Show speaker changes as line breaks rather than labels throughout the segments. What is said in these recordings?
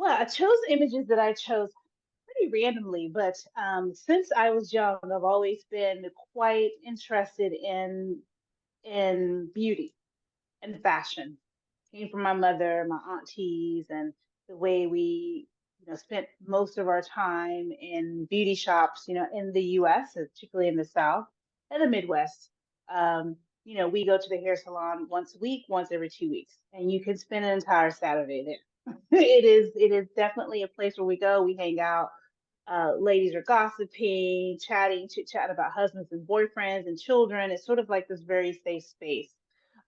Well, I chose images that I chose pretty randomly, but since I was young, I've always been quite interested in beauty and fashion. Came from my mother, my aunties, and the way we, spent most of our time in beauty shops, in the U.S., particularly in the South and the Midwest. Um, we go to the hair salon once a week, once every 2 weeks, and you can spend an entire Saturday there. It is definitely a place where we go, we hang out. Ladies are gossiping, chatting, chit chat about husbands and boyfriends and children. It's sort of like this very safe space.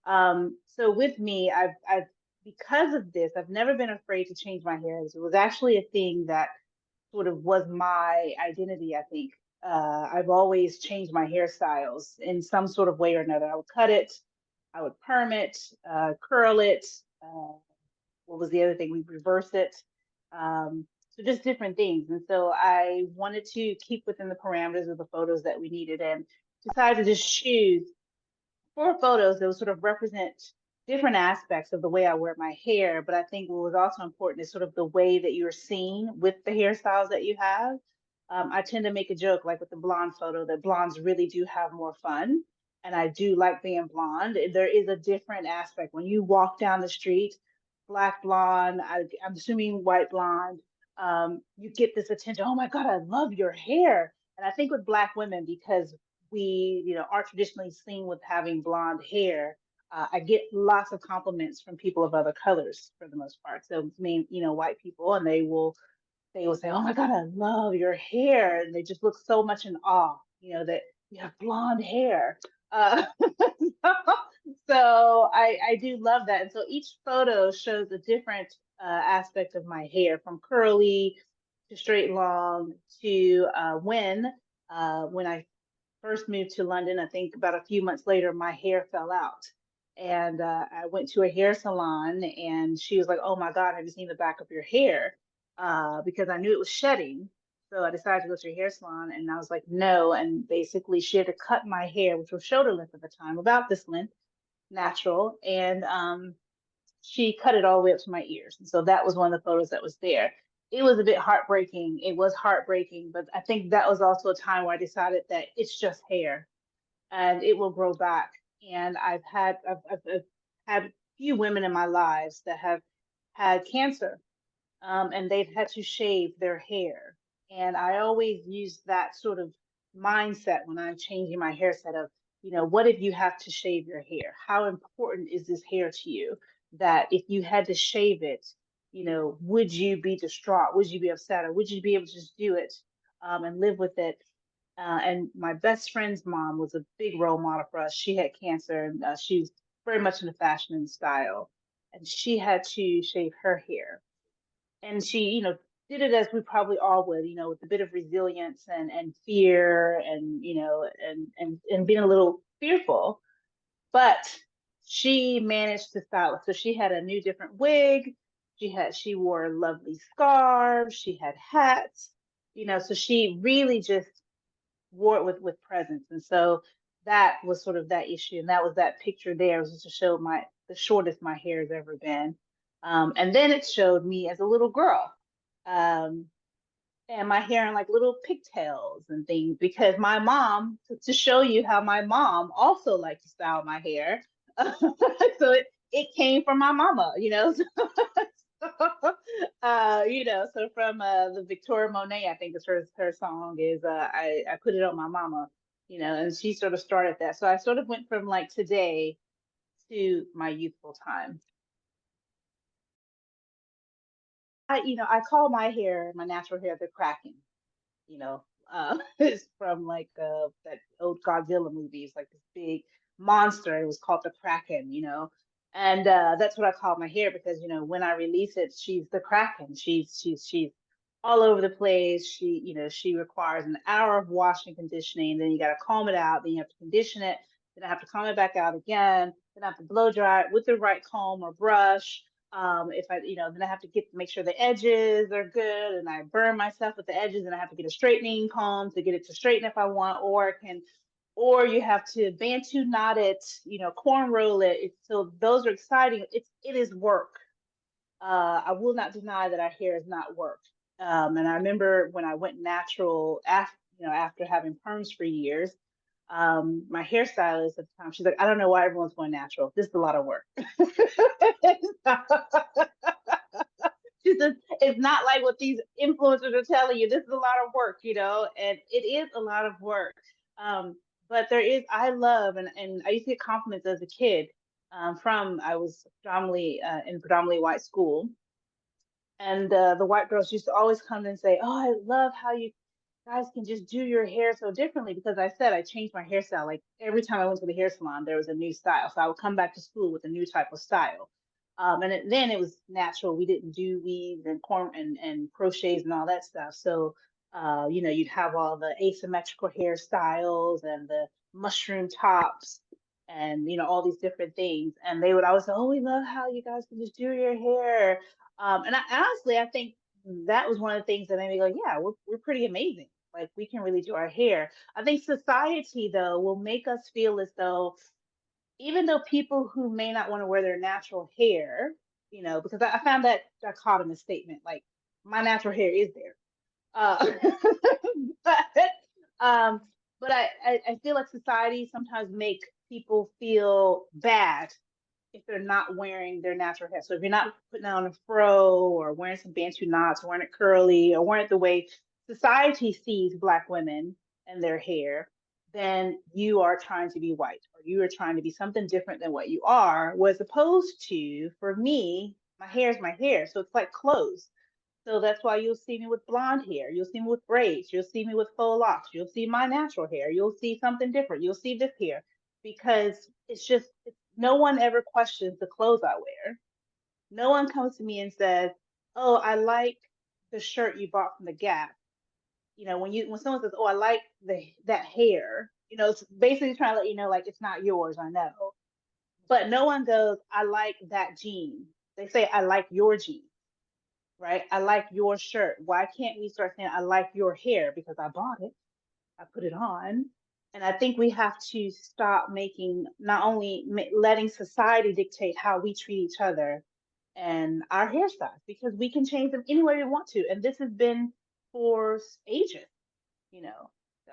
So with me, I've because of this, I've never been afraid to change my hair. It was actually a thing that sort of was my identity, I think. I've always changed my hairstyles in some sort of way or another. I would cut it, I would perm it, curl it. What was the other thing? We reverse it. So just different things. And so I wanted to keep within the parameters of the photos that we needed and decided to just choose four photos that would sort of represent different aspects of the way I wear my hair. But I think what was also important is sort of the way that you're seen with the hairstyles that you have. I tend to make a joke, like with the blonde photo, that blondes really do have more fun. And I do like being blonde. There is a different aspect when you walk down the street, black blonde, I'm assuming white blonde, you get this attention. Oh my God, I love your hair. And I think with black women, because we, are traditionally seen with having blonde hair, I get lots of compliments from people of other colors for the most part. So, I mean, white people, and they will say, "Oh my God, I love your hair," and they just look so much in awe, that you have blonde hair. Uh, so I do love that, and so each photo shows a different aspect of my hair, from curly to straight long to when I first moved to London. I think about a few months later, my hair fell out. And I went to a hair salon, and she was like, "Oh my God, have you seen the back of your hair?" Because I knew it was shedding. So I decided to go to a hair salon, and I was like, "No." And basically, she had to cut my hair, which was shoulder length at the time, about this length, natural. And she cut it all the way up to my ears. And so that was one of the photos that was there. It was a bit heartbreaking. It was heartbreaking, but I think that was also a time where I decided that it's just hair and it will grow back. And I've had a few women in my lives that have had cancer, and they've had to shave their hair. And I always use that sort of mindset when I'm changing my hair set of, what if you have to shave your hair? How important is this hair to you? That if you had to shave it, would you be distraught? Would you be upset? Or would you be able to just do it and live with it? And my best friend's mom was a big role model for us. She had cancer, and she's very much into fashion and style. And she had to shave her hair, and she, did it as we probably all would, with a bit of resilience and fear, and and being a little fearful. But she managed to style it. So she had a new different wig. She wore lovely scarves. She had hats. So she really just wore it with presence. And so that was sort of that issue, and that was that picture there, was just to show the shortest my hair has ever been. And then it showed me as a little girl, um, and my hair in like little pigtails and things, because my mom, to show you how my mom also liked to style my hair. So it came from my mama, so from the Victoria Monet, I think is her song is I put it on my mama, and she sort of started that. So I sort of went from like today to my youthful time. I call my hair, my natural hair, the Kraken. It's from like that old Godzilla movies, like this big monster. It was called the Kraken, and that's what I call my hair, because when I release it, she's the Kraken. She's all over the place. She requires an hour of washing and conditioning. Then you got to comb it out. Then you have to condition it. Then I have to comb it back out again. Then I have to blow dry it with the right comb or brush. If I, then I have to make sure the edges are good, and I burn myself with the edges, and I have to get a straightening comb to get it to straighten if I want, or you have to bantu knot it, corn roll it. So those are exciting. It is work. I will not deny that our hair is not work. And I remember when I went natural after, after having perms for years, my hairstylist at the time, she's like, I don't know why everyone's going natural. This is a lot of work. She says, it's not like what these influencers are telling you. This is a lot of work, and it is a lot of work. But there is, I love, and I used to get compliments as a kid I was predominantly in predominantly white school. And the white girls used to always come and say, oh, I love how you guys can just do your hair so differently because I said I changed my hairstyle. Like every time I went to the hair salon, there was a new style. So I would come back to school with a new type of style. Then it was natural. We didn't do weaves and and crochets and all that stuff. So, you'd have all the asymmetrical hairstyles and the mushroom tops and, all these different things. And they would always say, oh, we love how you guys can just do your hair. Honestly, I think that was one of the things that made me go, yeah, we're pretty amazing. Like we can really do our hair. I think society though will make us feel as though even though people who may not want to wear their natural hair, because I found that dichotomous statement, like my natural hair is there. Uh, but um, but I feel like society sometimes make people feel bad if they're not wearing their natural hair. So if you're not putting on a fro or wearing some bantu knots, or wearing it curly, or wearing it the way society sees Black women and their hair, then you are trying to be white or you are trying to be something different than what you are. Was opposed to, for me, my hair is my hair. So it's like clothes. So that's why you'll see me with blonde hair. You'll see me with braids. You'll see me with faux locks. You'll see my natural hair. You'll see something different. You'll see this hair because no one ever questions the clothes I wear. No one comes to me and says, "Oh, I like the shirt you bought from the Gap." When someone says, "Oh, I like that hair," it's basically trying to let you know like it's not yours. I know, but no one goes, "I like that jean." They say, "I like your jean." Right? I like your shirt. Why can't we start saying, I like your hair because I bought it, I put it on? And I think we have to stop making, not only letting society dictate how we treat each other and our hairstyles, because we can change them any way we want to. And this has been for ages, you know. So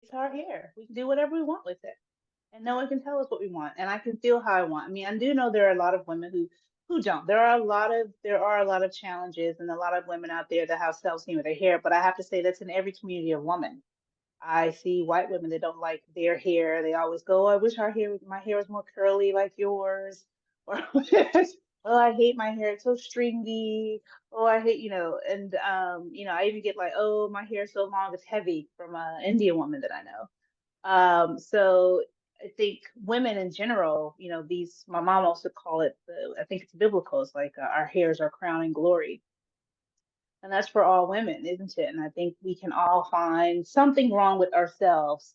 it's our hair. We can do whatever we want with it and no one can tell us what we want and I can feel how I want. I mean, I do know there are a lot of women who don't. There are a lot of challenges and a lot of women out there that have self-esteem with their hair, but I have to say that's in every community of women. I see white women that don't like their hair. They always go, oh, I wish my hair was more curly like yours. Or oh, I hate my hair. It's so stringy. Oh, I hate, and I even get like, oh, my hair is so long, it's heavy from an Indian woman that I know. So I think women in general, my mom also call it I think it's biblical. It's like our hairs are crown and glory. And that's for all women, isn't it? And I think we can all find something wrong with ourselves.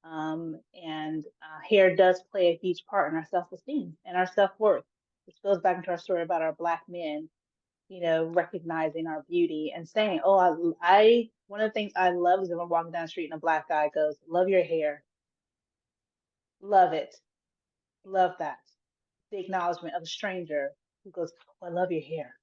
And hair does play a huge part in our self-esteem and our self-worth. This goes back into our story about our Black men, recognizing our beauty and saying, oh, one of the things I love is if I'm walking down the street and a Black guy goes, love your hair. Love it. Love that. The acknowledgement of a stranger who goes, oh, I love your hair.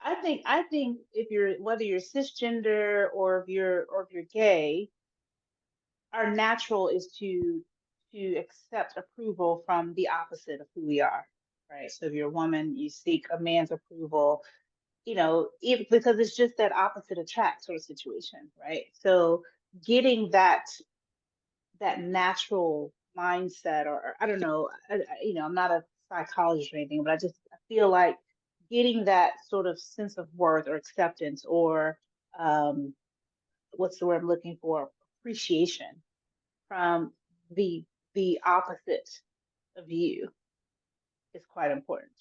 I think if you're whether you're cisgender or if you're gay, our natural is to accept approval from the opposite of who we are. Right. So if you're a woman, you seek a man's approval, because it's just that opposite attract sort of situation, right? So getting that natural mindset, or I don't know, I'm not a psychologist or anything, but I feel like getting that sort of sense of worth or acceptance or um, what's the word I'm looking for? Appreciation from the the opposite of you is quite important.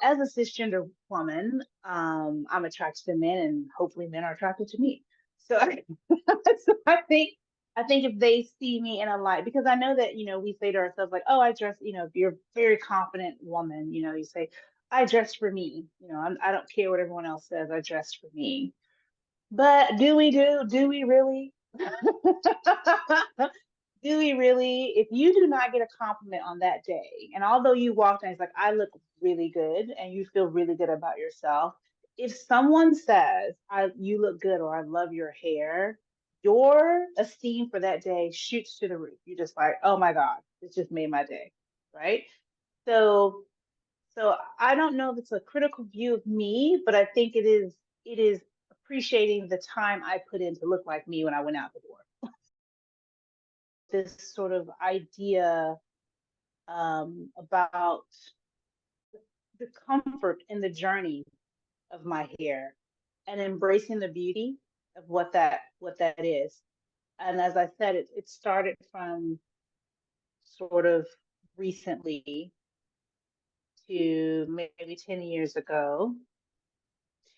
As a cisgender woman, I'm attracted to men, and hopefully men are attracted to me. So, so I think if they see me in a light, because I know that we say to ourselves like, oh, I dress. If you're a very confident woman, you say, I dress for me. I don't care what everyone else says. I dress for me. But do we really? do we really? If you do not get a compliment on that day, and although you walked in, it's like, I look really good, and you feel really good about yourself. If someone says, you look good, or I love your hair, your esteem for that day shoots to the roof. You're just like, oh my God, this just made my day, right? So, so I don't know if it's a critical view of me, but I think it is appreciating the time I put in to look like me when I went out the door. This sort of idea about the comfort in the journey of my hair and embracing the beauty of what that is. And as I said, it started from sort of recently to maybe 10 years ago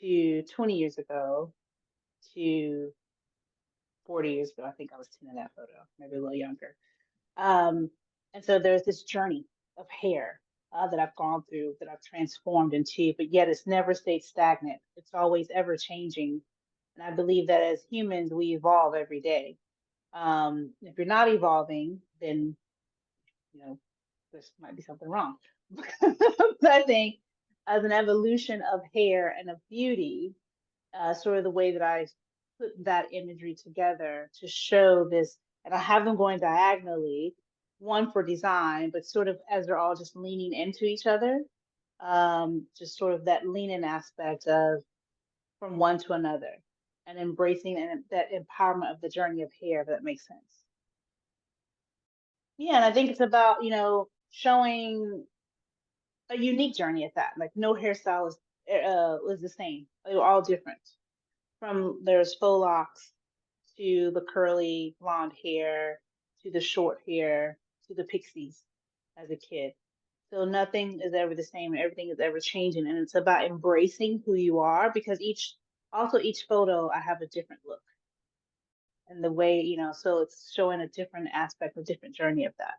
to 20 years ago to 40 years ago. I think I was 10 in that photo, maybe a little younger. Um, and so there's this journey of hair that I've gone through, that I've transformed into, but yet it's never stayed stagnant. It's always ever changing. And I believe that as humans, we evolve every day. If you're not evolving, then, you know, there might be something wrong. But I think as an evolution of hair and of beauty, sort of the way that I put that imagery together to show this, and I have them going diagonally, one for design, but sort of as they're all just leaning into each other, just sort of that leaning aspect of from one to another and embracing and that empowerment of the journey of hair, if that makes sense. Yeah, and I think it's about, showing a unique journey at that. Like no hairstyle is the same. They were all different. From there's faux locks to the curly blonde hair to the short hair to the pixies as a kid. So nothing is ever the same and everything is ever changing. And it's about embracing who you are because each photo I have a different look and the way, so it's showing a different aspect, a different journey of that.